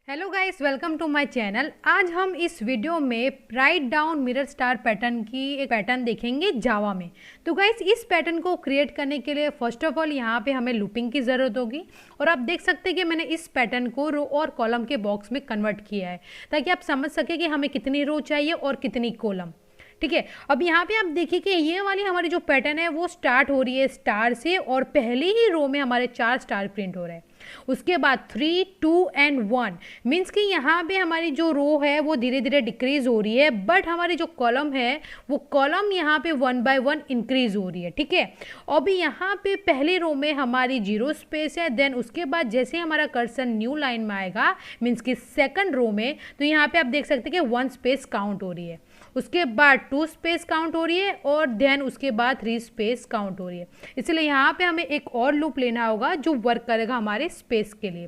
Hello guys, welcome to my channel. आज हम इस वीडियो में write down mirror star pattern की एक पैटर्न देखेंगे जावा में। तो गाइस, इस पैटर्न को क्रिएट करने के लिए फर्स्ट ऑफ ऑल यहाँ पे हमें लूपिंग की ज़रूरत होगी। और आप देख सकते हैं कि मैंने इस पैटर्न को रो और कॉलम के बॉक्स में कन्वर्ट किया है ताकि आप समझ सके कि हमें कितनी रो चाहिए और कितनी कॉलम। ठीक है, अब यहाँ पे आप देखिए कि ये वाली हमारी जो पैटर्न है वो स्टार्ट हो रही है स्टार से और पहली ही रो में हमारे 4 स्टार प्रिंट हो रहे हैं। उसके बाद 3, 2 एंड 1 मीन्स कि यहाँ पे हमारी जो रो है वो धीरे धीरे डिक्रीज हो रही है, बट हमारी जो कॉलम है वो कॉलम यहाँ पे 1 बाय 1 इंक्रीज हो रही है। ठीक है, अभी यहाँ पे पहली रो में हमारी 0 स्पेस है। देन उसके बाद जैसे हमारा कर्सर न्यू लाइन में आएगा मीन्स कि सेकंड रो में, तो यहाँ पे आप देख सकते हैं कि 1 स्पेस काउंट हो रही है। उसके बाद 2 स्पेस काउंट हो रही है और देन उसके बाद 3 स्पेस काउंट हो रही है। इसलिए यहाँ पे हमें एक और लूप लेना होगा जो वर्क करेगा हमारे स्पेस के लिए।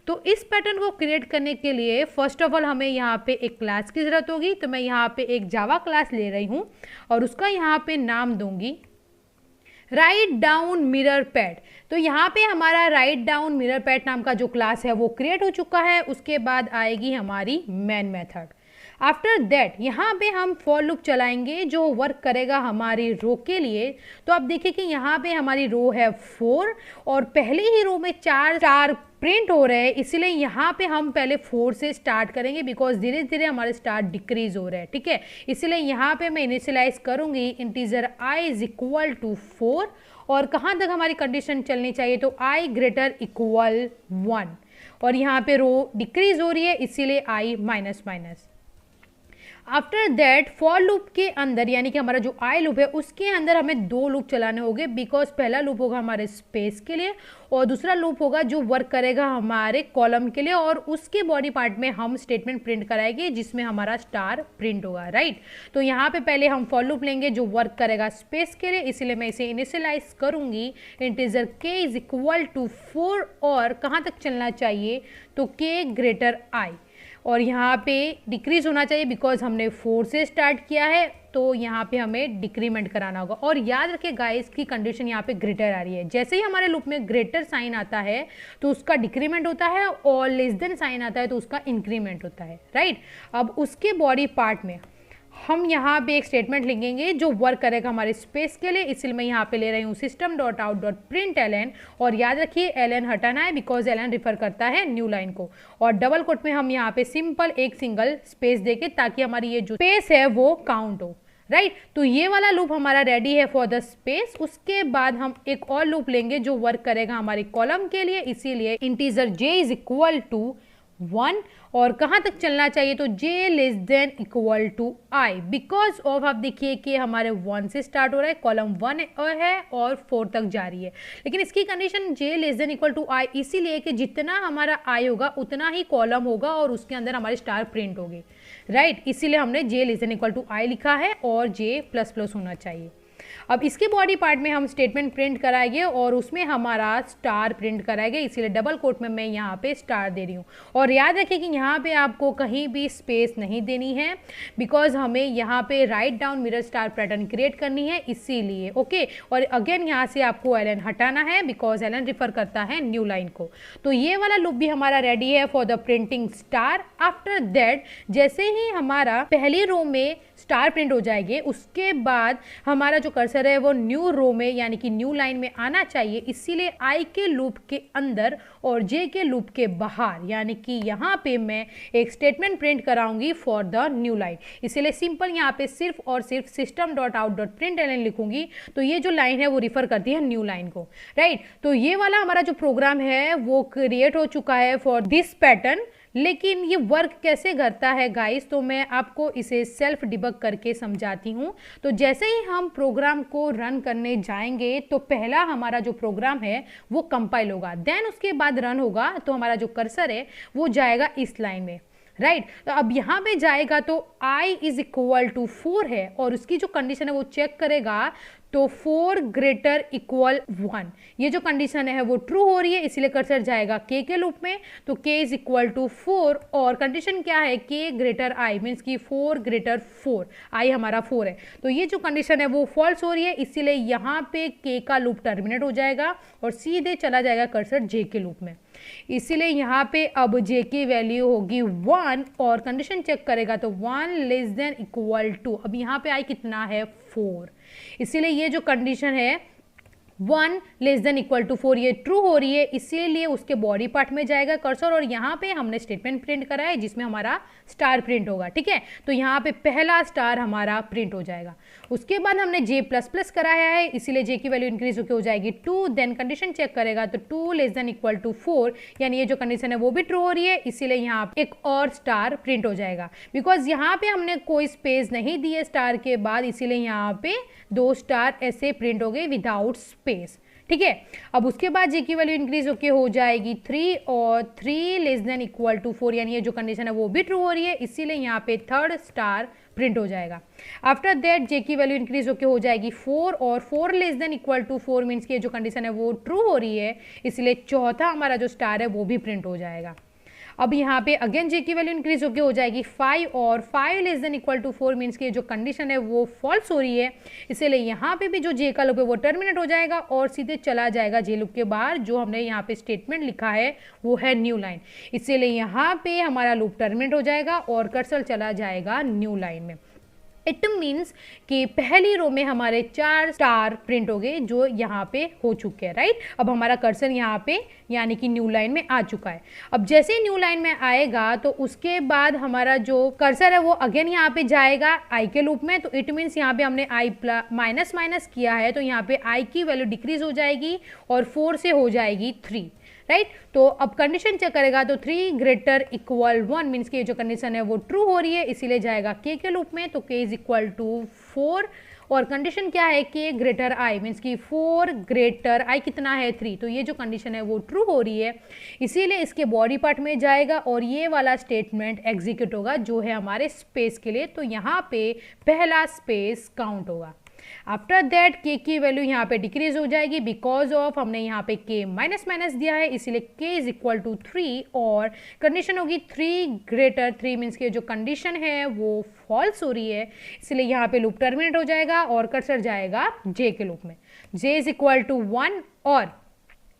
तो इस पैटर्न को क्रिएट करने के लिए फर्स्ट ऑफ ऑल हमें यहाँ पे एक क्लास की ज़रूरत होगी। तो मैं यहाँ पे एक जावा क्लास ले रही हूँ और उसका यहाँ पे नाम दूंगी राइट डाउन मिरर पैड। तो यहाँ पे हमारा राइट डाउन मिरर पैड नाम का जो क्लास है वो क्रिएट हो चुका है। उसके बाद आएगी हमारी मेन मेथड। आफ्टर दैट यहाँ पे हम फॉर लूप चलाएंगे जो वर्क करेगा हमारी रो के लिए। तो आप देखिए कि यहाँ पे हमारी रो है 4 और पहले ही रो में 4 स्टार प्रिंट हो रहे हैं, इसीलिए यहाँ पे हम पहले 4 से स्टार्ट करेंगे बिकॉज धीरे धीरे हमारे स्टार डिक्रीज हो रहे हैं। ठीक है, इसलिए यहाँ पे मैं इनिशियलाइज करूँगी integer i is equal to 4 और कहाँ तक हमारी कंडीशन चलनी चाहिए, तो i ग्रेटर इक्वल 1 और यहाँ पे रो डिक्रीज हो रही है इसीलिए i minus minus. After that for loop के अंदर यानी कि हमारा जो आई लूप है उसके अंदर हमें 2 लूप चलाने होंगे बिकॉज पहला लूप होगा हमारे स्पेस के लिए और दूसरा लूप होगा जो वर्क करेगा हमारे कॉलम के लिए और उसके बॉडी पार्ट में हम स्टेटमेंट प्रिंट कराएंगे जिसमें हमारा स्टार प्रिंट होगा। राइट, तो यहाँ पे पहले हम फॉर लूप लेंगे जो वर्क करेगा स्पेस के लिए, इसलिए मैं इसे इनिशियलाइज करूंगी integer k is equal to 4 और कहाँ तक चलना चाहिए, तो k ग्रेटर i और यहाँ पे डिक्रीज होना चाहिए बिकॉज हमने 4 से स्टार्ट किया है, तो यहाँ पे हमें डिक्रीमेंट कराना होगा। और याद रखिए गाइस की कंडीशन यहाँ पे ग्रेटर आ रही है। जैसे ही हमारे लूप में ग्रेटर साइन आता है तो उसका डिक्रीमेंट होता है और लेस देन साइन आता है तो उसका इंक्रीमेंट होता है। राइट, अब उसके बॉडी पार्ट में हम यहाँ पे एक स्टेटमेंट लिखेंगे जो वर्क करेगा हमारे स्पेस के लिए, इसलिए मैं यहाँ पे ले रही हूँ system dot out dot print ln और याद रखिए ln हटाना है बिकॉज ln रिफर करता है न्यू लाइन को और डबल कोट में हम यहाँ पे सिंपल एक सिंगल स्पेस देके ताकि हमारी ये जो स्पेस है वो काउंट हो। राइट, तो ये वाला लूप हमारा रेडी है फॉर द स्पेस। उसके बाद हम एक और लूप लेंगे जो वर्क करेगा हमारी कॉलम के लिए, इसीलिए integer j is equal to 1 और कहाँ तक चलना चाहिए, तो j less than equal to i because of आप देखिए कि हमारे 1 से स्टार्ट हो रहा है, कॉलम 1 है और 4 तक जा रही है, लेकिन इसकी condition j less than equal to i इसीलिए कि जितना हमारा i होगा उतना ही कॉलम होगा और उसके अंदर हमारे स्टार प्रिंट होगी। राइट, इसीलिए हमने j less than equal to i लिखा है और j प्लस प्लस होना चाहिए। अब इसके बॉडी पार्ट में हम स्टेटमेंट प्रिंट कराएंगे और उसमें हमारा स्टार प्रिंट कराएंगे, इसीलिए डबल कोट में मैं यहाँ पे स्टार दे रही हूँ। और याद रखिए कि यहाँ पे आपको कहीं भी स्पेस नहीं देनी है बिकॉज हमें यहाँ पे right down mirror star pattern create करनी है इसीलिए। ओके, और अगेन यहाँ से आपको ln हटाना है बिकॉज ln रिफर करता है न्यू लाइन को। तो ये वाला लूप भी हमारा रेडी है for the printing star. After that जैसे ही हमारा पहली रो में स्टार प्रिंट हो जाएंगे उसके बाद हमारा जो कर्सर है वो न्यू रो में यानी कि न्यू लाइन में आना चाहिए, इसीलिए i के लूप के अंदर और j के लूप के बाहर यानी कि यहाँ पे मैं एक स्टेटमेंट प्रिंट कराऊंगी फॉर द न्यू लाइन। इसीलिए सिंपल यहाँ पे सिर्फ और सिर्फ system dot out dot print ln लिखूंगी, तो ये जो लाइन है वो रिफर करती है न्यू लाइन को। राइट, तो ये वाला हमारा जो प्रोग्राम है वो क्रिएट हो चुका है फॉर दिस पैटर्न। लेकिन ये वर्क कैसे करता है गाइस, तो मैं आपको इसे सेल्फ डिबग करके समझाती हूँ। तो जैसे ही हम प्रोग्राम को रन करने जाएंगे तो पहला हमारा जो प्रोग्राम है वो कंपाइल होगा, देन उसके बाद रन होगा तो हमारा जो कर्सर है वो जाएगा इस लाइन में। राइट, तो अब यहाँ पे जाएगा तो i इज इक्वल टू 4 है और उसकी जो कंडीशन है वो चेक करेगा तो 4 ग्रेटर इक्वल 1 ये जो कंडीशन है वो ट्रू हो रही है, इसीलिए कर्सर जाएगा k के लूप में। तो k इज इक्वल टू 4 और कंडीशन क्या है, k ग्रेटर i मीन्स की 4 ग्रेटर 4, i हमारा 4 है, तो ये जो कंडीशन है वो फॉल्स हो रही है, इसीलिए यहाँ पे k का लूप टर्मिनेट हो जाएगा और सीधे चला जाएगा कर्सर j के लूप में। इसीलिए यहाँ पे अब जे की वैल्यू होगी 1 और कंडीशन चेक करेगा तो 1 लेस देन इक्वल टू, अब यहाँ पे आई कितना है 4, इसीलिए ये जो कंडीशन है 1 लेस देन इक्वल टू 4 ये ट्रू हो रही है, इसीलिए उसके बॉडी पार्ट में जाएगा कर्सर और यहाँ पे हमने स्टेटमेंट प्रिंट करा है जिसमें हमारा स्टार प्रिंट होगा। ठीक है, तो यहाँ पे पहला स्टार हमारा प्रिंट हो जाएगा। उसके बाद हमने जे प्लस प्लस कराया है, इसीलिए जे की वैल्यू इंक्रीज होकर हो जाएगी 2, देन कंडीशन चेक करेगा तो 2 लेस देन इक्वल टू 4, यानी ये जो कंडीशन है वो भी ट्रू हो रही है, इसीलिए यहाँ एक और स्टार प्रिंट हो जाएगा। बिकॉज यहाँ पे हमने कोई स्पेस नहीं दी है स्टार के बाद, इसीलिए यहाँ पे 2 स्टार ऐसे प्रिंट हो गए विदाउट स्पेस। ठीक है, अब उसके बाद जे की वैल्यू इंक्रीज होके हो जाएगी 3 और 3 लेस देन इक्वल टू 4, यानी ये जो कंडीशन है वो भी ट्रू हो रही है, इसीलिए यहाँ पे 3rd स्टार प्रिंट हो जाएगा। आफ्टर दैट जे की वैल्यू इंक्रीज होके हो जाएगी 4 और 4 less than equal to 4 means की जो कंडीशन है वो ट्रू हो रही है, इसलिए चौथा हमारा जो स्टार है वो भी प्रिंट हो जाएगा। अब यहाँ पे अगेन जे की वैल्यू इंक्रीज होकर हो जाएगी 5 और 5 less than equal to 4 means की जो कंडीशन है वो फॉल्स हो रही है, इसीलिए यहाँ पे भी जो जे का लूप है वो टर्मिनेट हो जाएगा और सीधे चला जाएगा जे लूप के बाहर। जो हमने यहाँ पे स्टेटमेंट लिखा है वो है न्यू लाइन, इसीलिए यहाँ पे हमारा लूप टर्मिनेट हो जाएगा और कर्सर चला जाएगा न्यू लाइन में। इट मीन्स कि पहली रो में हमारे 4 स्टार प्रिंट हो गए जो यहाँ पे हो चुके हैं। राइट, अब हमारा कर्सर यहाँ पे यानी कि न्यू लाइन में आ चुका है। अब जैसे ही न्यू लाइन में आएगा तो उसके बाद हमारा जो कर्सर है वो अगेन यहाँ पे जाएगा आई के लूप में, तो इट मीन्स यहाँ पे हमने आई माइनस माइनस किया है तो यहाँ पे आई की वैल्यू डिक्रीज हो जाएगी और 4 से हो जाएगी 3। राइट, तो अब कंडीशन चेक करेगा तो 3 ग्रेटर इक्वल 1 मीन्स की जो कंडीशन है वो ट्रू हो रही है, इसीलिए जाएगा के लूप में, तो के इज इक्वल टू 4 और कंडीशन क्या है के ग्रेटर आई मीन्स की 4 ग्रेटर आई कितना है 3, तो ये जो कंडीशन है वो ट्रू हो रही है, इसीलिए इसके बॉडी पार्ट में जाएगा और ये वाला स्टेटमेंट एग्जीक्यूट होगा जो है हमारे स्पेस के लिए, तो यहाँ पे पहला स्पेस काउंट होगा। आफ्टर दैट के की वैल्यू यहाँ पे डिक्रीज हो जाएगी बिकॉज ऑफ हमने यहाँ पे के माइनस माइनस दिया है, इसीलिए के इज इक्वल टू 3 और कंडीशन होगी 3 ग्रेटर 3 मीन्स की जो कंडीशन है वो फॉल्स हो रही है, इसलिए यहाँ पे लूप टर्मिनेट हो जाएगा और कर्सर जाएगा जे के लूप में। जे इज इक्वल टू 1 और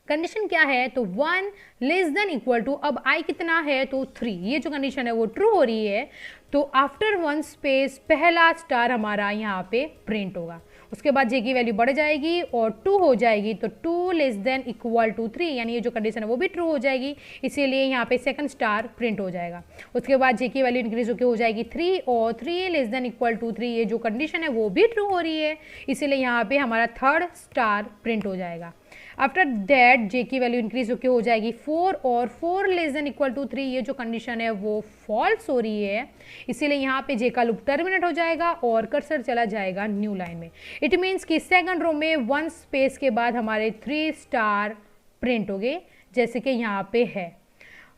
कंडीशन क्या है तो 1 लेस देन इक्वल टू, अब आई कितना है तो 3, ये जो कंडीशन है वो ट्रू हो रही है, तो आफ्टर 1 स्पेस पहला स्टार हमारा यहाँ पे प्रिंट होगा। उसके बाद जे की वैल्यू बढ़ जाएगी और 2 हो जाएगी, तो 2 लेस देन इक्वल टू 3, यानी ये जो कंडीशन है वो भी ट्रू हो जाएगी, इसीलिए यहाँ पे 2nd स्टार प्रिंट हो जाएगा। उसके बाद जे की वैल्यू इंक्रीज होकर हो जाएगी 3 और 3 लेस देन इक्वल टू 3, ये जो कंडीशन है वो भी ट्रू हो रही है, इसीलिए यहाँ पे हमारा 3rd स्टार प्रिंट हो जाएगा। आफ्टर दैट जे की वैल्यू इंक्रीज होकर हो जाएगी 4 और 4 लेस देन इक्वल टू 3, ये जो कंडीशन है वो फॉल्स हो रही है, इसीलिए यहाँ पे जे का लूप टर्मिनेट हो जाएगा और कर्सर चला जाएगा न्यू लाइन में। इट मीन्स कि 2nd रो में 1 स्पेस के बाद हमारे 3 स्टार प्रिंट हो गए जैसे कि यहाँ पे है।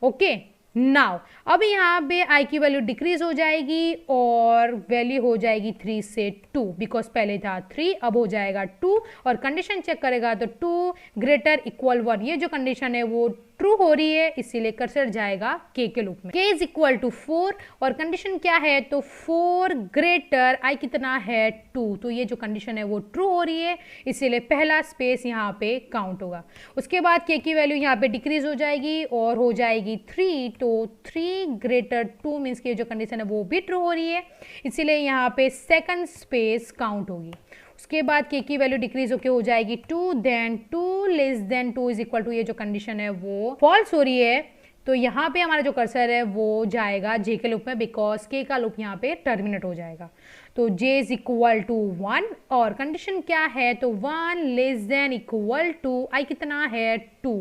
ओके, नाउ अब यहाँ पे आई की वैल्यू डिक्रीज हो जाएगी और वैल्यू हो जाएगी 3 से 2, बिकॉज पहले था 3 अब हो जाएगा 2 और कंडीशन चेक करेगा तो 2 ग्रेटर इक्वल 1, ये जो कंडीशन है वो ट्रू हो रही है, इसीलिए कर्सर जाएगा के लूप में। के इज इक्वल टू 4 और कंडीशन क्या है तो 4 ग्रेटर आई कितना है 2, तो ये जो कंडीशन है वो ट्रू हो रही है, इसीलिए पहला स्पेस यहाँ पे काउंट होगा। उसके बाद के की वैल्यू यहाँ पे डिक्रीज हो जाएगी और हो जाएगी 3, तो 3 ग्रेटर 2 मीन्स की जो कंडीशन है वो भी ट्रू हो रही है, इसीलिए यहाँ पे 2nd स्पेस काउंट होगी। उसके बाद के की वैल्यू डिक्रीज होकर हो जाएगी 2, then 2 less than 2 is equal to, ये जो कंडीशन है वो फॉल्स हो रही है, तो यहाँ पे हमारा जो कर्सर है वो जाएगा जे के लूप में बिकॉज के का लूप यहाँ पे टर्मिनेट हो जाएगा, तो जे इज इक्वल टू 1 और कंडीशन क्या है तो 1 लेस देन इक्वल टू आई कितना है 2,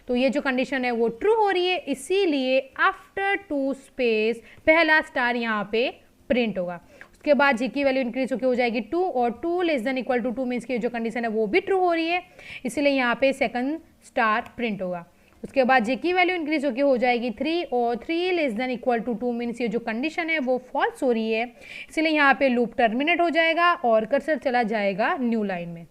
तो ये जो कंडीशन है वो ट्रू हो रही है, इसीलिए आफ्टर 2 स्पेस पहला स्टार यहाँ पे प्रिंट होगा। उसके बाद जी की वैल्यू इंक्रीज होकर हो जाएगी 2 और 2 less than equal to 2 means की जो कंडीशन है वो भी ट्रू हो रही है, इसीलिए यहाँ पे 2nd स्टार प्रिंट होगा। उसके बाद जे की वैल्यू इंक्रीज होकर हो जाएगी 3 और 3 less than equal to 2 means ये जो कंडीशन है वो फॉल्स हो रही है, इसलिए यहाँ पे लूप टर्मिनेट हो जाएगा और कर्सर चला जाएगा न्यू लाइन में।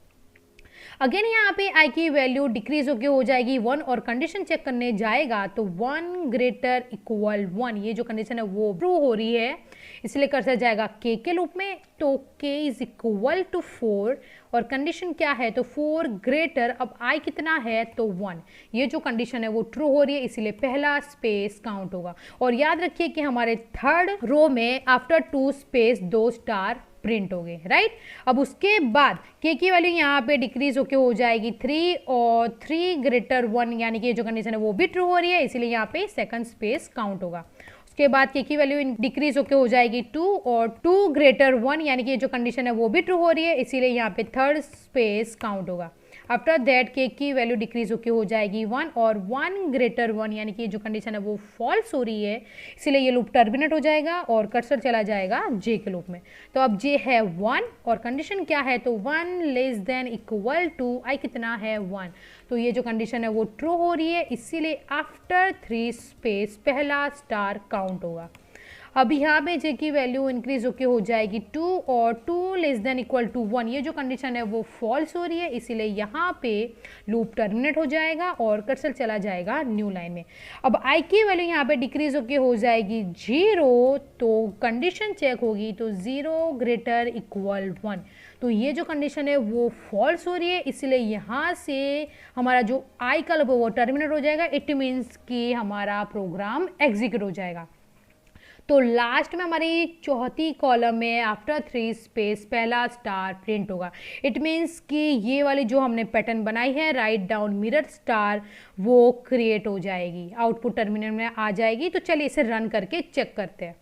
अगेन यहाँ पे आई की वैल्यू डिक्रीज होके हो जाएगी 1 और कंडीशन चेक करने जाएगा तो 1 ग्रेटर इक्वल 1, ये जो कंडीशन है वो ट्रू हो रही है, इसलिए कर्सर जाएगा के लूप में। तो k इज इक्वल टू 4 और कंडीशन क्या है तो 4 ग्रेटर, अब i कितना है तो 1, ये जो कंडीशन है वो ट्रू हो रही है, इसीलिए पहला स्पेस काउंट होगा। और याद रखिए कि हमारे थर्ड रो में आफ्टर 2 स्पेस 2 स्टार प्रिंट हो गए, राइट। अब उसके बाद k की वैल्यू यहाँ पे डिक्रीज होके हो जाएगी 3 और 3 ग्रेटर 1, यानी कि जो कंडीशन है वो भी ट्रू हो रही है, इसीलिए यहाँ पे सेकंड स्पेस काउंट होगा। उसके बाद k की वैल्यू डिक्रीज होके हो जाएगी 2 और 2 ग्रेटर 1, यानी कि जो कंडीशन है वो भी ट्रू हो रही है, इसीलिए यहाँ पे थर्ड स्पेस काउंट होगा। आफ्टर दैट k की वैल्यू डिक्रीज होके हो जाएगी 1 और 1 ग्रेटर 1, यानी कि जो कंडीशन है वो फॉल्स हो रही है, इसीलिए ये लूप टर्मिनेट हो जाएगा और कर्सर चला जाएगा j के लूप में। तो अब j है 1 और कंडीशन क्या है तो 1 less than equal to i कितना है 1, तो ये जो कंडीशन है वो ट्रू हो रही है, इसीलिए आफ्टर 3 स्पेस पहला स्टार काउंट होगा। अब यहाँ पे j की वैल्यू इंक्रीज होके हो जाएगी 2 और 2 लेस देन इक्वल टू 1, ये जो कंडीशन है वो फॉल्स हो रही है, इसीलिए यहाँ पे लूप टर्मिनेट हो जाएगा और कर्सर चला जाएगा न्यू लाइन में। अब i की वैल्यू यहाँ पे डिक्रीज होके हो जाएगी 0, तो कंडीशन चेक होगी तो 0 ग्रेटर इक्वल 1, तो ये जो कंडीशन है वो फॉल्स हो रही है, इसलिए यहाँ से हमारा जो i का लूप है वो टर्मिनेट हो जाएगा। इट मीन्स कि हमारा प्रोग्राम एग्जीक्यूट हो जाएगा। तो लास्ट में हमारी चौथी कॉलम में आफ्टर 3 स्पेस पहला स्टार प्रिंट होगा। इट मीन्स कि ये वाली जो हमने पैटर्न बनाई है राइट डाउन मिरर स्टार वो क्रिएट हो जाएगी, आउटपुट टर्मिनल में आ जाएगी। तो चलिए इसे रन करके चेक करते हैं।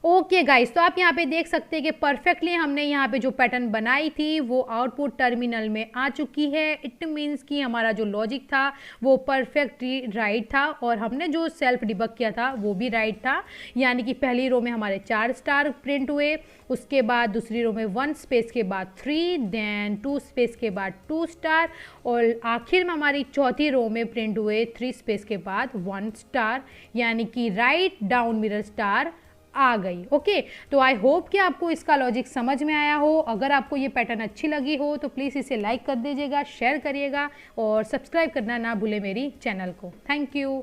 ओके गाइस, तो आप यहाँ पे देख सकते हैं कि परफेक्टली हमने यहाँ पे जो पैटर्न बनाई थी वो आउटपुट टर्मिनल में आ चुकी है। इट मीन्स कि हमारा जो लॉजिक था वो परफेक्टली राइट था और हमने जो सेल्फ डिबग किया था वो भी राइट था, यानी कि पहली रो में हमारे 4 स्टार प्रिंट हुए, उसके बाद दूसरी रो में 1 स्पेस के बाद 3, देन 2 स्पेस के बाद 2 स्टार और आखिर में हमारी चौथी रो में प्रिंट हुए 3 स्पेस के बाद 1 स्टार, यानी कि राइट डाउन मिरर स्टार आ गई। ओके, तो आई होप कि आपको इसका लॉजिक समझ में आया हो। अगर आपको ये पैटर्न अच्छी लगी हो तो प्लीज़ इसे लाइक कर दीजिएगा, शेयर करिएगा और सब्सक्राइब करना ना भूले मेरी चैनल को। Thank you.